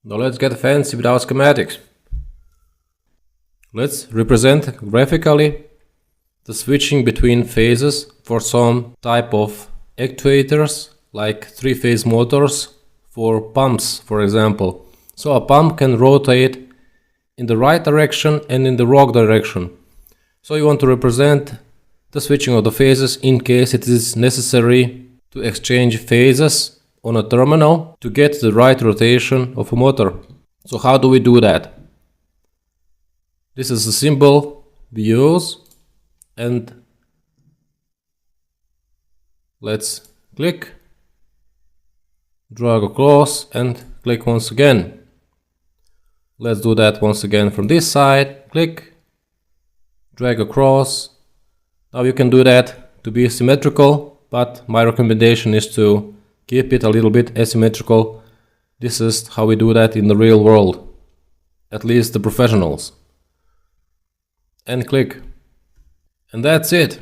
Now let's get fancy with our schematics. Let's represent graphically the switching between phases for some type of actuators, like three-phase motors for pumps, for example. So a pump can rotate in the right direction and in the wrong direction. So you want to represent the switching of the phases in case it is necessary to exchange phases on a terminal to get the right rotation of a motor. So how do we do that? This is a symbol we use, and let's click, drag across and click once again. Let's do that once again from this side, click, drag across. Now you can do that to be symmetrical, but my recommendation is to keep it a little bit asymmetrical. This is how we do that in the real world, at least the professionals. And click. And that's it.